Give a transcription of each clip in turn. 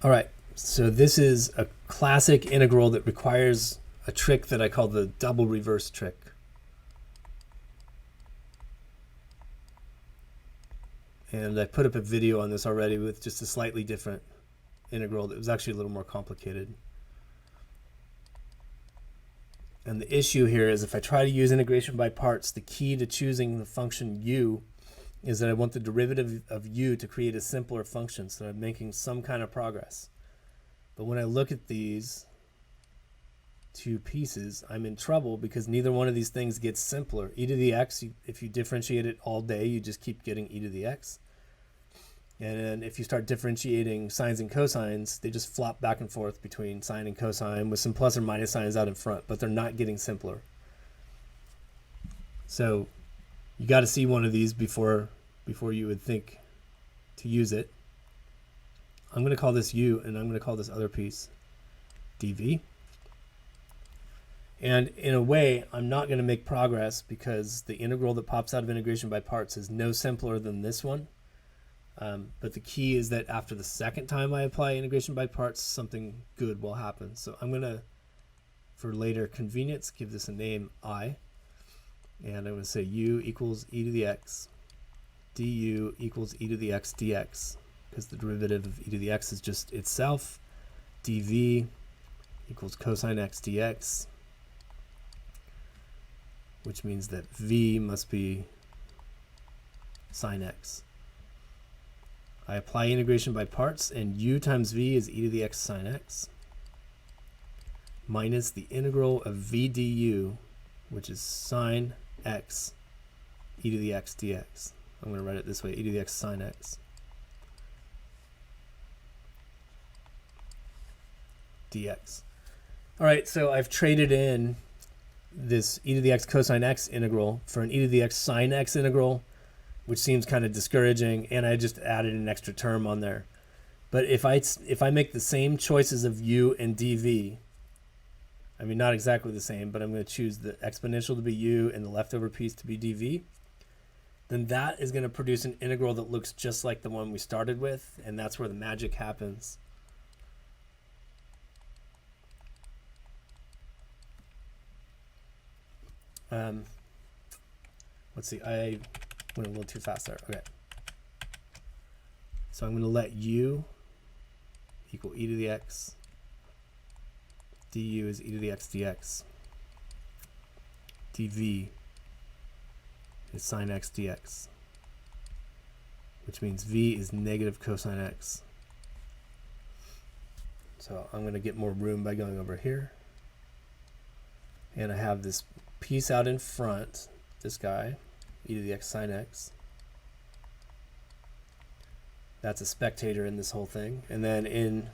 All right, so this is a classic integral that requires a trick that I call the double reverse trick. And I put up a video on this already with just a slightly different integral that was actually a little more complicated. And the issue here is if I try to use integration by parts, the key to choosing the function u is that I want the derivative of u to create a simpler function, so I'm making some kind of progress. But when I look at these two pieces, I'm in trouble because neither one of these things gets simpler. E to the x, if you differentiate it all day, you just keep getting e to the x. And then if you start differentiating sines and cosines, they just flop back and forth between sine and cosine with some plus or minus signs out in front, but they're not getting simpler. So you got to see one of these before you would think to use it. I'm going to call this u, and I'm going to call this other piece dv. And in a way, I'm not going to make progress because the integral that pops out of integration by parts is no simpler than this one. But the key is that after the second time I apply integration by parts, something good will happen. So I'm going to, for later convenience, give this a name I. And I'm going to say u equals e to the x, du equals e to the x dx, because the derivative of e to the x is just itself. dv equals cosine x dx, which means that v must be sine x. I apply integration by parts, and u times v is e to the x sine x, minus the integral of v du, which is sine x e to the x dx. I'm going to write it this way, e to the x sine x dx. All right, so I've traded in this e to the x cosine x integral for an e to the x sine x integral, which seems kind of discouraging, and I just added an extra term on there. But if I make the same choices of u and dv, I mean not exactly the same, but I'm going to choose the exponential to be u and the leftover piece to be dv, then that is going to produce an integral that looks just like the one we started with, and that's where the magic happens. Let's see, I went a little too fast there. Okay. So I'm going to let u equal e to the x, du is e to the x dx, dv is sine x dx, which means v is negative cosine x. So I'm going to get more room by going over here. And I have this piece out in front, this guy, e to the x sine x. That's a spectator in this whole thing. And then in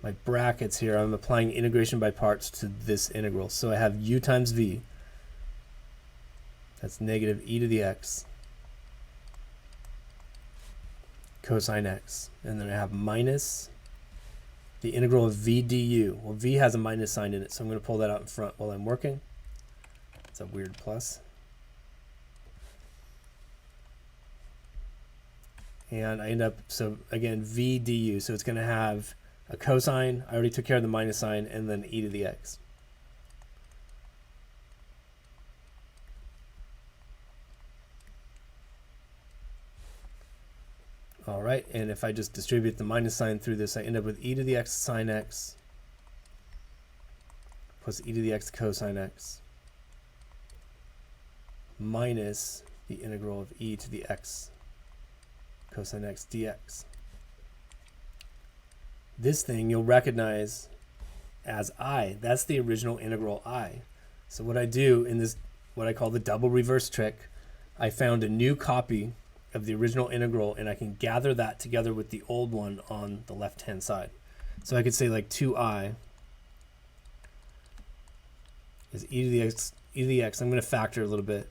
my brackets here, I'm applying integration by parts to this integral. So I have u times v. That's negative e to the x cosine x. And then I have minus the integral of v du. Well, v has a minus sign in it, so I'm going to pull that out in front while I'm working. It's a weird plus. And I end up, so again, v du, so it's going to have a cosine. I already took care of the minus sign, and then e to the x. All right, and if I just distribute the minus sign through this, I end up with e to the x sine x plus e to the x cosine x minus the integral of e to the x cosine x dx. This thing you'll recognize as I. That's the original integral I. So what I do in this, what I call the double reverse trick, I found a new copy of the original integral, and I can gather that together with the old one on the left hand side. So I could say like 2i is e to the x. I'm going to factor a little bit.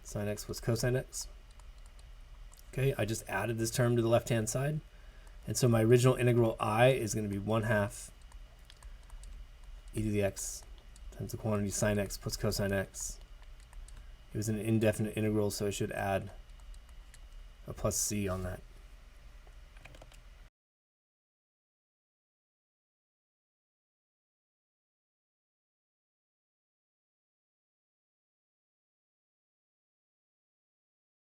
Sine x plus cosine x. Okay, I just added this term to the left hand side, and so my original integral I is going to be 1/2 e to the x times the quantity sine x plus cosine x. It was an indefinite integral, so I should add a plus c on that.